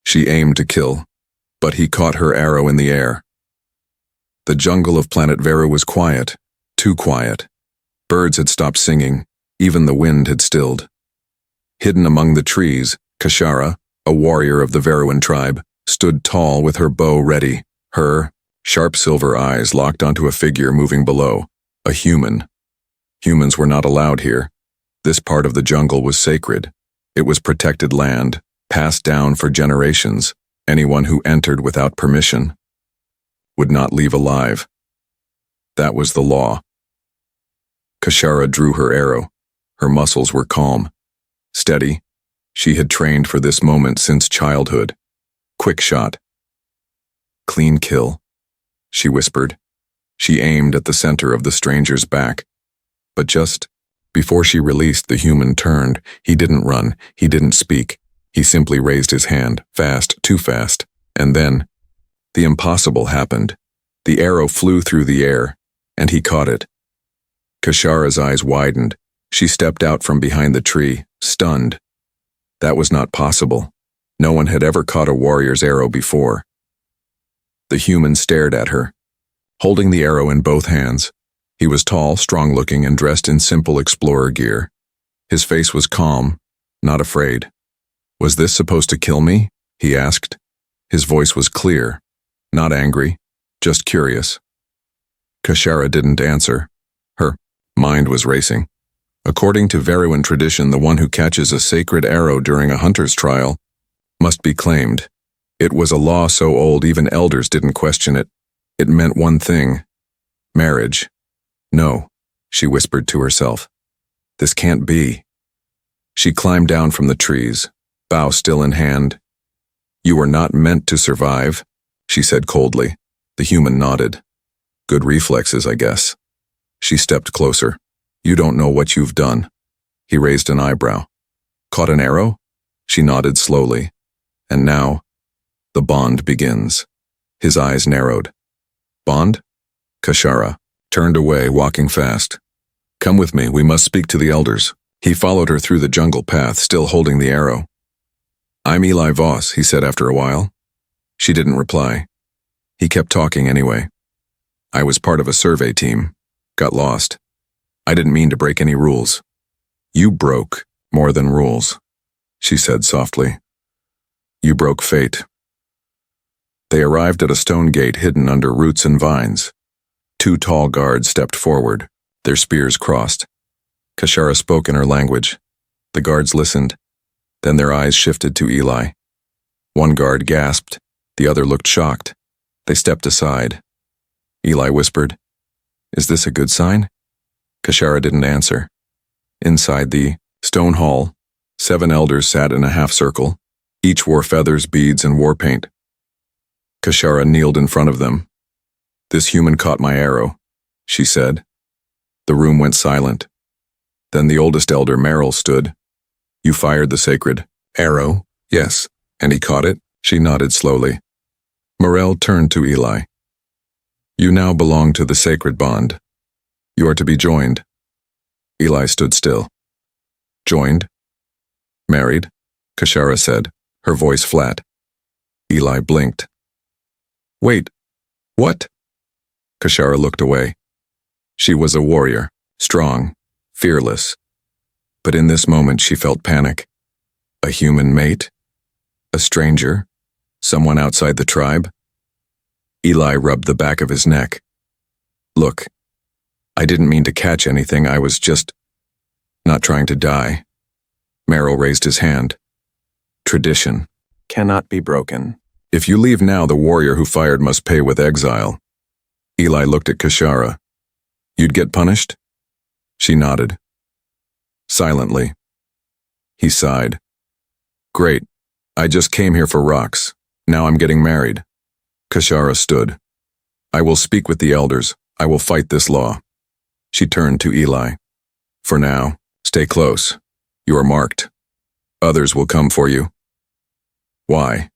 She aimed to kill, but he caught her arrow in the air. The jungle of planet Veru was quiet, too quiet. Birds had stopped singing, even the wind had stilled. Hidden among the trees, Kashara, a warrior of the Veruan tribe, stood tall with her bow ready, her sharp silver eyes locked onto a figure moving below, a human. Humans were not allowed here. This part of the jungle was sacred. It was protected land, passed down for generations. Anyone who entered without permission would not leave alive. That was the law. Kashara drew her arrow. Her muscles were calm, steady. She had trained for this moment since childhood. Quick shot. Clean kill, she whispered. She aimed at the center of the stranger's back. But just before she released, the human turned. He didn't run. He didn't speak. He simply raised his hand, fast, too fast. And then, the impossible happened. The arrow flew through the air, and he caught it. Kashara's eyes widened. She stepped out from behind the tree, stunned. That was not possible. No one had ever caught a warrior's arrow before. The human stared at her, holding the arrow in both hands. He was tall, strong-looking, and dressed in simple explorer gear. His face was calm, not afraid. "Was this supposed to kill me?" he asked. His voice was clear, not angry, just curious. Kashara didn't answer. Her mind was racing. According to Veruan tradition, the one who catches a sacred arrow during a hunter's trial must be claimed. It was a law so old even elders didn't question it. It meant one thing: marriage. "No," she whispered to herself. "This can't be." She climbed down from the trees, bow still in hand. "You were not meant to survive," she said coldly. The human nodded. "Good reflexes, I guess." She stepped closer. "You don't know what you've done." He raised an eyebrow. "Caught an arrow?" She nodded slowly. "And now, the bond begins." His eyes narrowed. "Bond?" Kashara turned away, walking fast. "Come with me, we must speak to the elders." He followed her through the jungle path, still holding the arrow. "I'm Eli Voss," he said after a while. She didn't reply. He kept talking anyway. "I was part of a survey team. Got lost. I didn't mean to break any rules." "You broke more than rules," she said softly. "You broke fate." They arrived at a stone gate hidden under roots and vines. Two tall guards stepped forward, their spears crossed. Kashara spoke in her language. The guards listened. Then their eyes shifted to Eli. One guard gasped. The other looked shocked. They stepped aside. Eli whispered, "Is this a good sign?" Kashara didn't answer. Inside the stone hall, 7 elders sat in a half circle. Each wore feathers, beads, and war paint. Kashara kneeled in front of them. "This human caught my arrow," she said. The room went silent. Then the oldest elder, Merrill, stood. "You fired the sacred arrow?" "Yes." "And he caught it?" She nodded slowly. Morel turned to Eli. "You now belong to the sacred bond. You are to be joined." Eli stood still. "Joined?" "Married," Kashara said, her voice flat. Eli blinked. "Wait, what?" Kashara looked away. She was a warrior, strong, fearless. But in this moment she felt panic. A human mate? A stranger? Someone outside the tribe? Eli rubbed the back of his neck. "Look, I didn't mean to catch anything, I was just not trying to die." Merrill raised his hand. "Tradition cannot be broken. If you leave now, the warrior who fired must pay with exile." Eli looked at Kashara. "You'd get punished?" She nodded. Silently. He sighed. "Great. I just came here for rocks. Now I'm getting married." Kashara stood. "I will speak with the elders. I will fight this law." She turned to Eli. "For now, stay close. You are marked. Others will come for you." "Why?"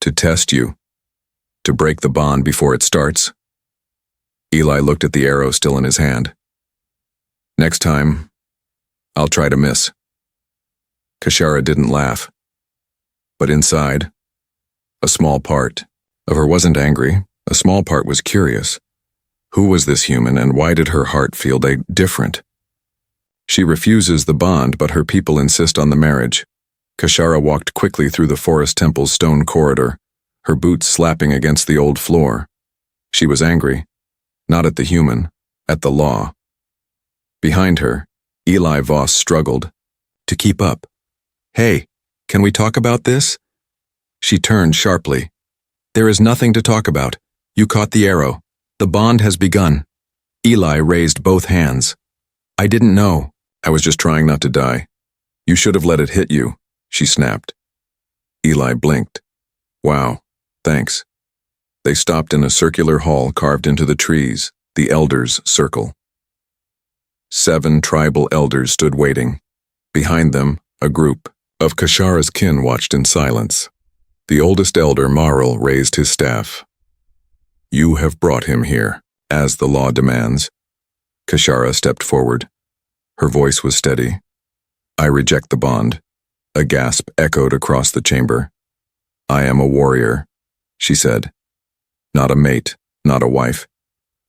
"To test you. To break the bond before it starts." Eli looked at the arrow still in his hand. "Next time, I'll try to miss." Kashara didn't laugh. But inside, A small part of her wasn't angry. A small part was curious. Who was this human, and why did her heart feel different? She refuses the bond, but her people insist on the marriage. Kashara walked quickly through the forest temple's stone corridor, her boots slapping against the old floor. She was angry, not at the human, at the law. Behind her, Eli Voss struggled to keep up. "Hey, can we talk about this?" She turned sharply. "There is nothing to talk about. You caught the arrow. The bond has begun." Eli raised both hands. "I didn't know. I was just trying not to die. You should have let it hit you," she snapped. Eli blinked. "Wow, thanks." They stopped in a circular hall carved into the trees, the elders' circle. 7 tribal elders stood waiting. Behind them, a group of Kashara's kin watched in silence. The oldest elder, Marl, raised his staff. "You have brought him here, as the law demands." Kashara stepped forward. Her voice was steady. "I reject the bond." A gasp echoed across the chamber. "I am a warrior," she said. "Not a mate, not a wife.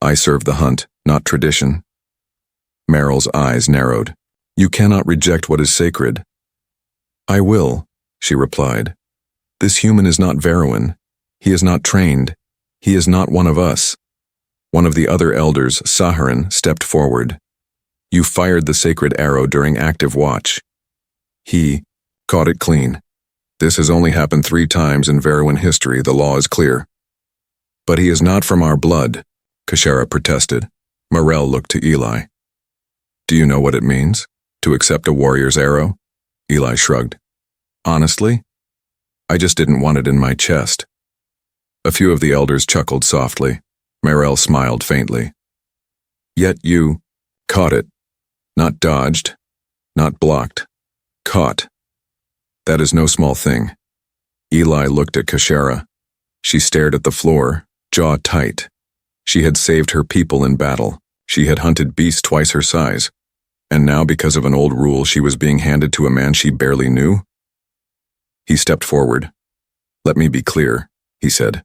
I serve the hunt, not tradition." Meryl's eyes narrowed. "You cannot reject what is sacred." "I will," she replied. "This human is not Veruin. He is not trained. He is not one of us." One of the other elders, Saharan, stepped forward. "You fired the sacred arrow during active watch." He caught it clean. "This has only happened 3 times in Veruin history, the law is clear." "But he is not from our blood," Kashara protested. Morel looked to Eli. "Do you know what it means, to accept a warrior's arrow?" Eli shrugged. "Honestly, I just didn't want it in my chest." A few of the elders chuckled softly. Morel smiled faintly. "Yet you caught it. Not dodged, not blocked. Caught. That is no small thing." Eli looked at Kashara. She stared at the floor, jaw tight. She had saved her people in battle. She had hunted beasts twice her size. And now, because of an old rule, she was being handed to a man she barely knew? He stepped forward. "Let me be clear," he said.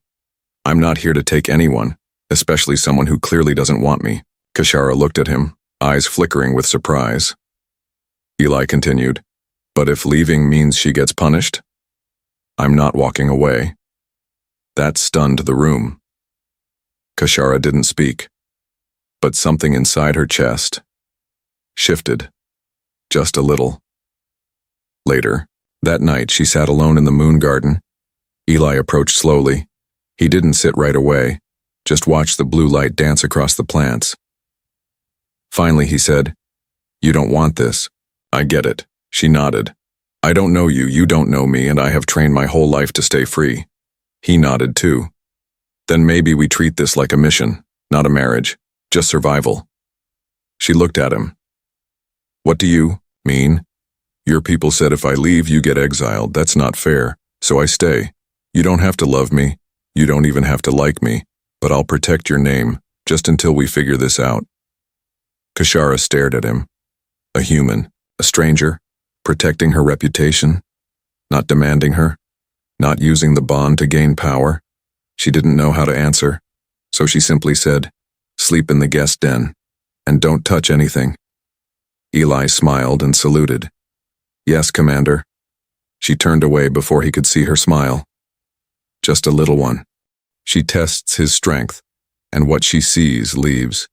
"I'm not here to take anyone, especially someone who clearly doesn't want me." Kashara looked at him, eyes flickering with surprise. Eli continued, "But if leaving means she gets punished, I'm not walking away." That stunned the room. Kashara didn't speak, but something inside her chest shifted, just a little. Later, that night, she sat alone in the moon garden. Eli approached slowly. He didn't sit right away, just watched the blue light dance across the plants. Finally, he said, "You don't want this. I get it." She nodded. "I don't know you, you don't know me, and I have trained my whole life to stay free." He nodded too. "Then maybe we treat this like a mission, not a marriage, just survival." She looked at him. "What do you mean?" "Your people said if I leave, you get exiled. That's not fair, so I stay. You don't have to love me. You don't even have to like me, but I'll protect your name, just until we figure this out." Kashara stared at him. A human, a stranger, protecting her reputation, not demanding her, not using the bond to gain power. She didn't know how to answer, so she simply said, "Sleep in the guest den, and don't touch anything." Eli smiled and saluted. "Yes, Commander." She turned away before he could see her smile. "Just a little one." She tests his strength, and what she sees leaves.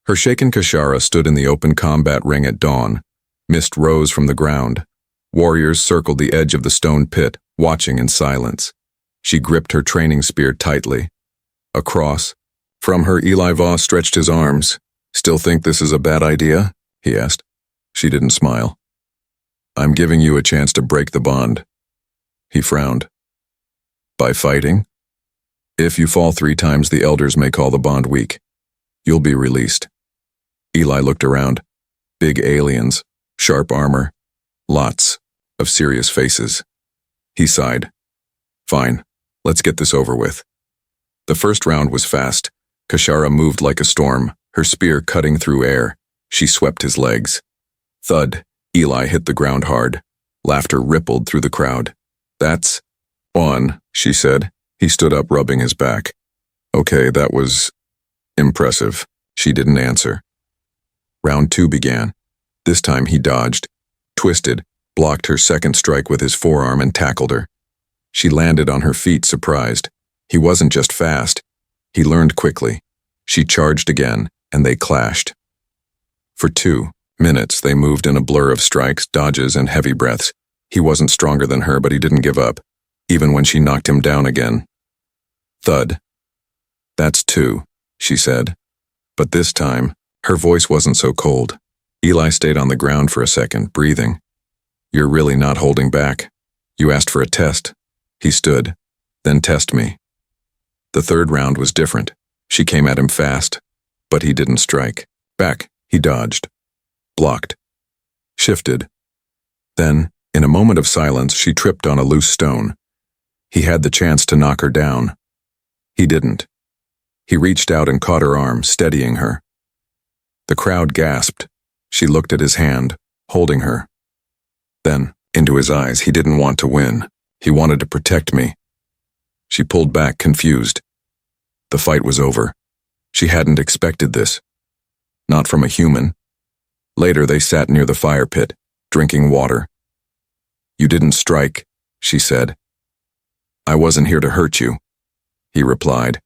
Her shaken Kashara stood in the open combat ring at dawn. Mist rose from the ground. Warriors circled the edge of the stone pit, watching in silence. She gripped her training spear tightly. Across, from her, Eli Voss stretched his arms. "Still think this is a bad idea?" he asked. She didn't smile. "I'm giving you a chance to break the bond." He frowned. "By fighting? If you fall 3 times, the elders may call the bond weak. You'll be released." Eli looked around. Big aliens, sharp armor, lots of serious faces. He sighed. "Fine, let's get this over with." The first round was fast. Kashara moved like a storm, her spear cutting through air. She swept his legs. Thud, Eli hit the ground hard. Laughter rippled through the crowd. "That's On, she said. He stood up, rubbing his back. Okay, that was impressive. She didn't answer. Round 2 began. This time he dodged, twisted, blocked her second strike with his forearm and tackled her. She landed on her feet, surprised. He wasn't just fast. He learned quickly. She charged again, and they clashed. For 2 minutes, they moved in a blur of strikes, dodges, and heavy breaths. He wasn't stronger than her, but he didn't give up, even when she knocked him down again. Thud. That's 2, she said. But this time, her voice wasn't so cold. Eli stayed on the ground for a second, breathing. You're really not holding back. You asked for a test. He stood. Then test me. The third round was different. She came at him fast, but he didn't strike. Back, he dodged. Blocked. Shifted. Then, in a moment of silence, she tripped on a loose stone. He had the chance to knock her down. He didn't. He reached out and caught her arm, steadying her. The crowd gasped. She looked at his hand, holding her. Then, into his eyes, he didn't want to win. He wanted to protect me. She pulled back, confused. The fight was over. She hadn't expected this. Not from a human. Later, they sat near the fire pit, drinking water. You didn't strike, she said. I wasn't here to hurt you, he replied.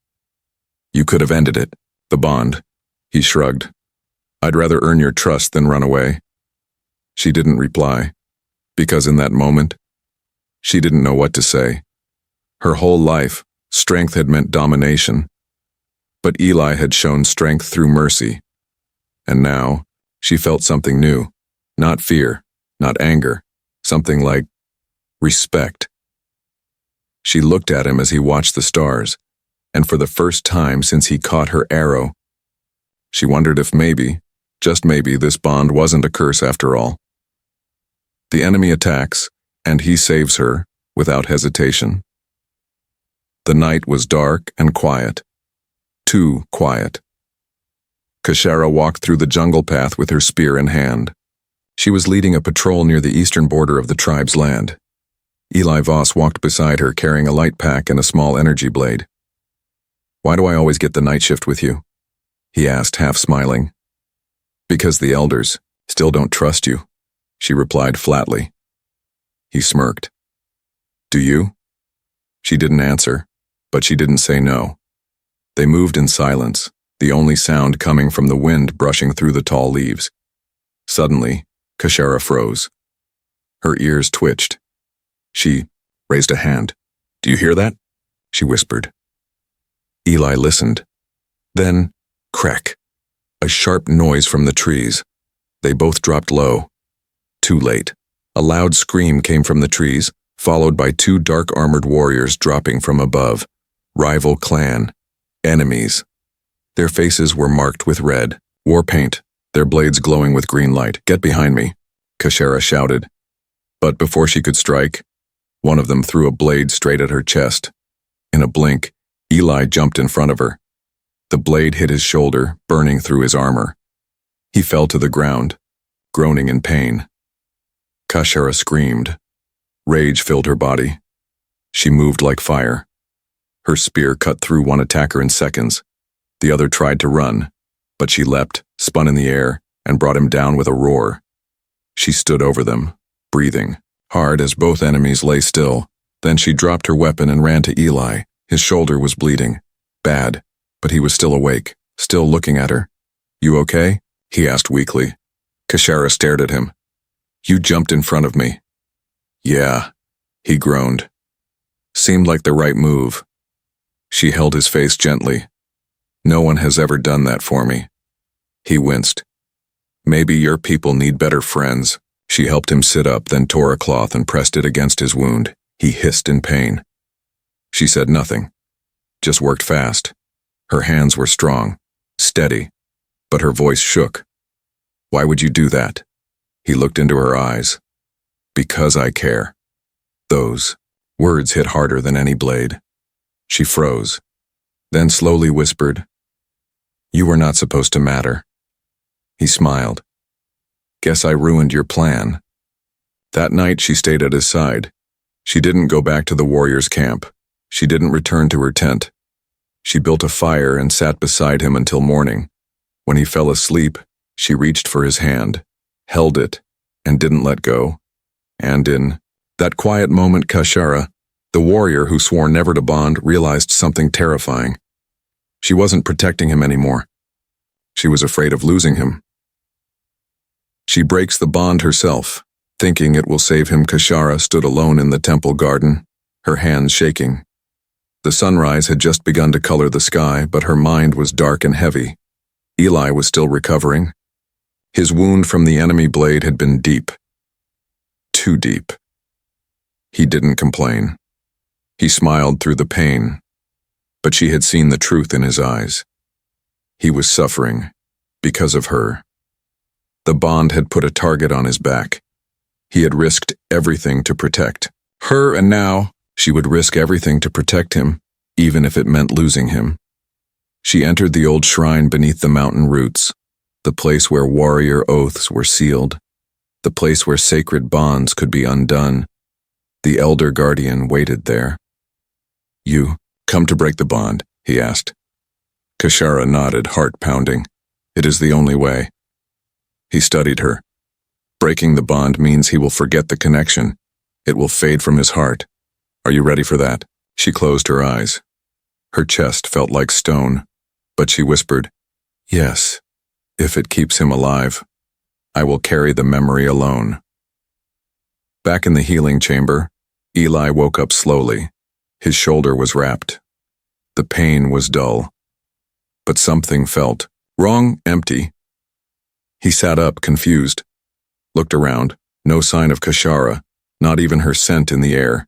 You could have ended it, the bond. He shrugged. I'd rather earn your trust than run away. She didn't reply, because in that moment, she didn't know what to say. Her whole life, strength had meant domination. But Eli had shown strength through mercy. And now, she felt something new. Not fear, not anger, something like respect. She looked at him as he watched the stars, and for the first time since he caught her arrow, she wondered if maybe, just maybe, this bond wasn't a curse after all. The enemy attacks, and he saves her without hesitation. The night was dark and quiet. Too quiet. Kashara walked through the jungle path with her spear in hand. She was leading a patrol near the eastern border of the tribe's land. Eli Voss walked beside her, carrying a light pack and a small energy blade. Why do I always get the night shift with you? He asked, half smiling. Because the elders still don't trust you, she replied flatly. He smirked. Do you? She didn't answer, but she didn't say no. They moved in silence, the only sound coming from the wind brushing through the tall leaves. Suddenly, Kashara froze. Her ears twitched. She raised a hand. Do you hear that? She whispered. Eli listened. Then, crack. A sharp noise from the trees. They both dropped low. Too late. A loud scream came from the trees, followed by 2 dark-armored warriors dropping from above. Rival clan. Enemies. Their faces were marked with red. War paint. Their blades glowing with green light. Get behind me, Kashara shouted. But before she could strike, one of them threw a blade straight at her chest. In a blink, Eli jumped in front of her. The blade hit his shoulder, burning through his armor. He fell to the ground, groaning in pain. Kashara screamed. Rage filled her body. She moved like fire. Her spear cut through one attacker in seconds. The other tried to run, but she leapt, spun in the air, and brought him down with a roar. She stood over them, breathing hard as both enemies lay still. Then she dropped her weapon and ran to Eli. His shoulder was bleeding. Bad, but he was still awake, still looking at her. You okay? He asked weakly. Kashara stared at him. You jumped in front of me. Yeah, he groaned. Seemed like the right move. She held his face gently. No one has ever done that for me. He winced. Maybe your people need better friends. She helped him sit up, then tore a cloth and pressed it against his wound. He hissed in pain. She said nothing, just worked fast. Her hands were strong, steady, but her voice shook. Why would you do that? He looked into her eyes. Because I care. Those words hit harder than any blade. She froze, then slowly whispered, You were not supposed to matter. He smiled. Guess I ruined your plan. That night she stayed at his side. She didn't go back to the warriors' camp. She didn't return to her tent. She built a fire and sat beside him until morning. When he fell asleep, she reached for his hand, held it, and didn't let go. And in that quiet moment, Kashara, the warrior who swore never to bond, realized something terrifying. She wasn't protecting him anymore. She was afraid of losing him. She breaks the bond herself, thinking it will save him. Kashara stood alone in the temple garden, her hands shaking. The sunrise had just begun to color the sky, but her mind was dark and heavy. Eli was still recovering. His wound from the enemy blade had been deep. Too deep. He didn't complain. He smiled through the pain, but she had seen the truth in his eyes. He was suffering because of her. The bond had put a target on his back. He had risked everything to protect her, and now she would risk everything to protect him, even if it meant losing him. She entered the old shrine beneath the mountain roots, the place where warrior oaths were sealed, the place where sacred bonds could be undone. The elder guardian waited there. "You come to break the bond?" he asked. Kashara nodded, heart pounding. "It is the only way." He studied her. Breaking the bond means he will forget the connection. It will fade from his heart. "Are you ready for that?" She closed her eyes. Her chest felt like stone, but she whispered, "Yes, if it keeps him alive. I will carry the memory alone." Back in the healing chamber, Eli woke up slowly. His shoulder was wrapped. The pain was dull. But something felt wrong, empty. He sat up, confused. Looked around, no sign of Kashara, not even her scent in the air.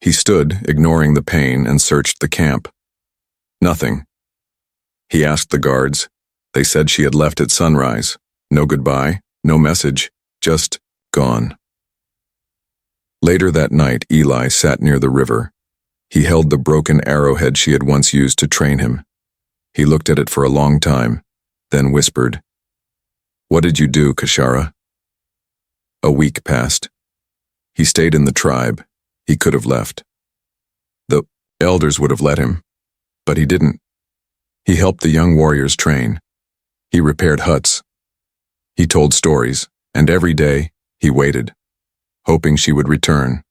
He stood, ignoring the pain, and searched the camp. Nothing. He asked the guards. They said she had left at sunrise. No goodbye, no message, just gone. Later that night, Eli sat near the river. He held the broken arrowhead she had once used to train him. He looked at it for a long time, then whispered, "What did you do, Kashara?" A week passed. He stayed in the tribe. He could have left. The elders would have let him, but he didn't. He helped the young warriors train. He repaired huts. He told stories, and every day he waited, hoping she would return.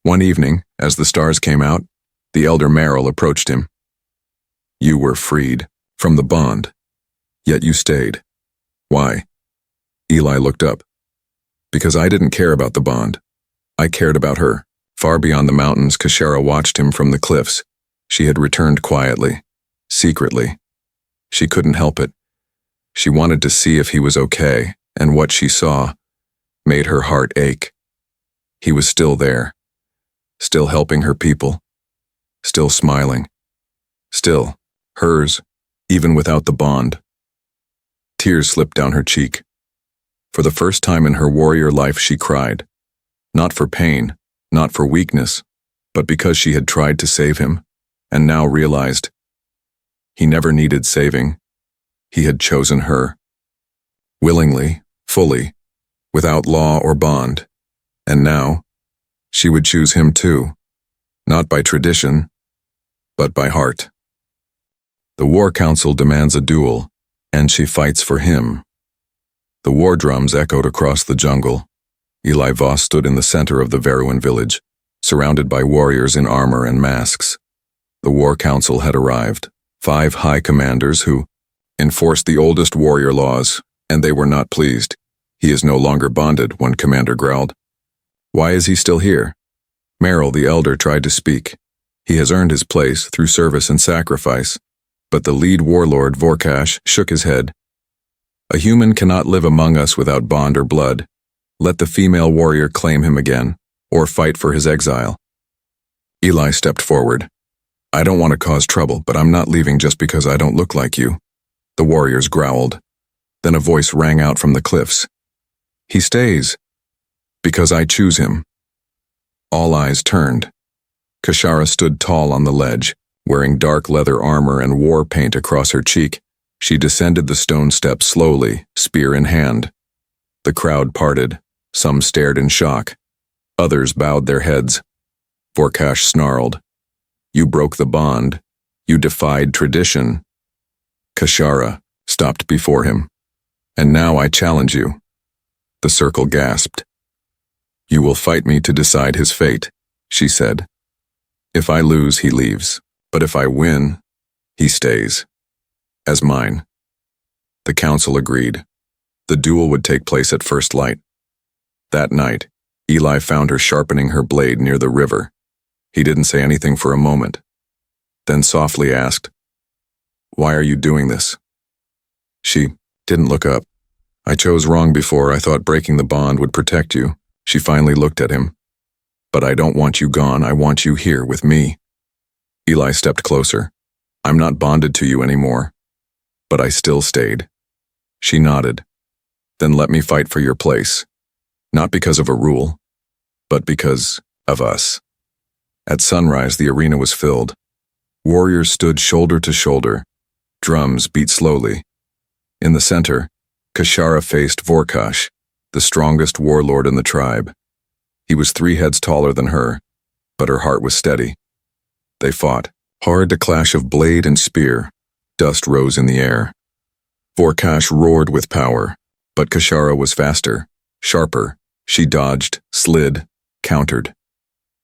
One evening, as the stars came out, the elder Merrill approached him. "You were freed from the bond, yet you stayed. Why?" Eli looked up. "Because I didn't care about the bond. I cared about her." Far beyond the mountains, Kashara watched him from the cliffs. She had returned quietly, secretly. She couldn't help it. She wanted to see if he was okay, and what she saw made her heart ache. He was still there, still helping her people, still smiling, still hers, even without the bond. Tears slipped down her cheek. For the first time in her warrior life, she cried. Not for pain, not for weakness, but because she had tried to save him, and now realized he never needed saving. He had chosen her. Willingly, fully, without law or bond. And now, she would choose him too, not by tradition, but by heart. The War Council demands a duel, and she fights for him. The war drums echoed across the jungle. Eli Voss stood in the center of the Veruan village, surrounded by warriors in armor and masks. The War Council had arrived, 5 high commanders who enforced the oldest warrior laws, and they were not pleased. "He is no longer bonded," one commander growled. "Why is he still here?" Merrill, the elder, tried to speak. "He has earned his place through service and sacrifice." But the lead warlord, Vorkash, shook his head. "A human cannot live among us without bond or blood. Let the female warrior claim him again, or fight for his exile." Eli stepped forward. "I don't want to cause trouble, but I'm not leaving just because I don't look like you." The warriors growled. Then a voice rang out from the cliffs. "He stays, because I choose him." All eyes turned. Kashara stood tall on the ledge, wearing dark leather armor and war paint across her cheek. She descended the stone steps slowly, spear in hand. The crowd parted. Some stared in shock. Others bowed their heads. Vorkash snarled. You broke the bond. You defied tradition. Kashara stopped before him. And now I challenge you. The circle gasped. You will fight me to decide his fate, she said. If I lose, he leaves. But if I win, he stays. As mine. The council agreed. The duel would take place at first light. That night, Eli found her sharpening her blade near the river. He didn't say anything for a moment, then softly asked, Why are you doing this? She didn't look up. I chose wrong before. I thought breaking the bond would protect you. She finally looked at him. But I don't want you gone. I want you here with me. Eli stepped closer. I'm not bonded to you anymore. But I still stayed. She nodded. Then let me fight for your place. Not because of a rule, but because of us. At sunrise, the arena was filled. Warriors stood shoulder to shoulder. Drums beat slowly. In the center, Kashara faced Vorkash, the strongest warlord in the tribe. He was 3 heads taller than her, but her heart was steady. They fought. Hard, a clash of blade and spear. Dust rose in the air. Vorkash roared with power, but Kashara was faster, sharper. She dodged, slid, countered.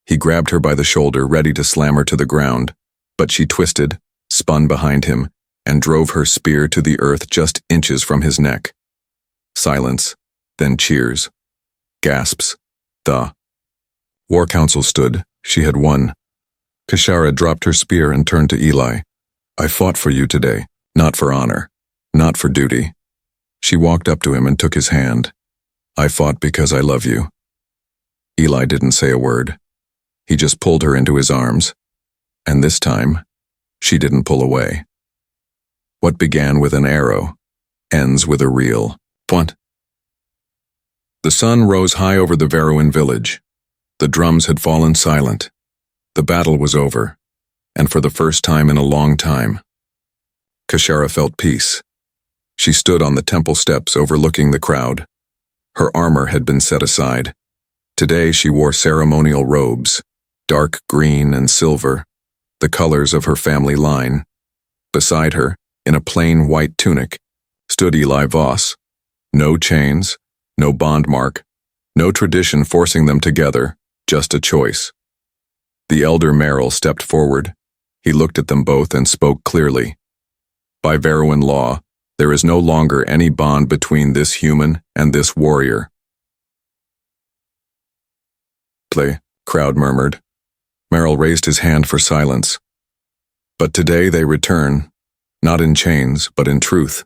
He grabbed her by the shoulder, ready to slam her to the ground, but she twisted, spun behind him, and drove her spear to the earth just inches from his neck. Silence, then cheers. Gasps. The War Council stood. She had won. Kashara dropped her spear and turned to Eli. I fought for you today, not for honor, not for duty. She walked up to him and took his hand. I fought because I love you. Eli didn't say a word. He just pulled her into his arms. And this time, she didn't pull away. What began with an arrow ends with a real point. The sun rose high over the Veruin village. The drums had fallen silent. The battle was over, and for the first time in a long time, Kashara felt peace. She stood on the temple steps overlooking the crowd. Her armor had been set aside. Today she wore ceremonial robes, dark green and silver, the colors of her family line. Beside her, in a plain white tunic, stood Eli Voss. No chains, no bond mark, no tradition forcing them together, just a choice. The elder Merrill stepped forward. He looked at them both and spoke clearly. By Veruin law, there is no longer any bond between this human and this warrior. The crowd murmured. Merrill raised his hand for silence. But today they return, not in chains, but in truth.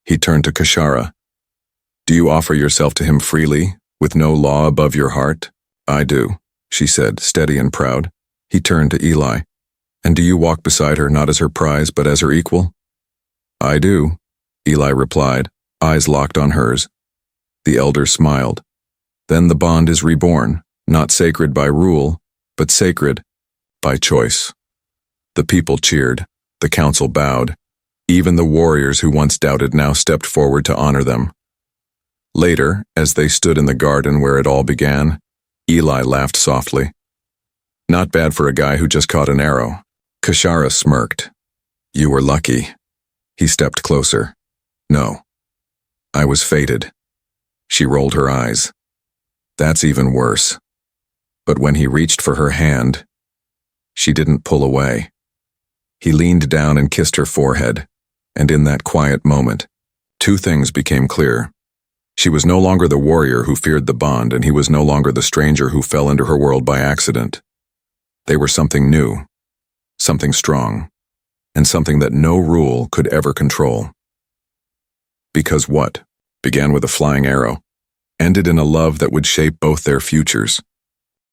He turned to Kashara. Do you offer yourself to him freely, with no law above your heart? I do, she said, steady and proud. He turned to Eli. And do you walk beside her not as her prize, but as her equal? I do, Eli replied, eyes locked on hers. The elder smiled. Then the bond is reborn, not sacred by rule, but sacred by choice. The people cheered. The council bowed. Even the warriors who once doubted now stepped forward to honor them. Later, as they stood in the garden where it all began, Eli laughed softly. Not bad for a guy who just caught an arrow. Kashara smirked. You were lucky. He stepped closer. No. I was fated. She rolled her eyes. That's even worse. But when he reached for her hand, she didn't pull away. He leaned down and kissed her forehead, and in that quiet moment, 2 things became clear. She was no longer the warrior who feared the bond, and he was no longer the stranger who fell into her world by accident. They were something new, something strong, and something that no rule could ever control. Because what began with a flying arrow ended in a love that would shape both their futures.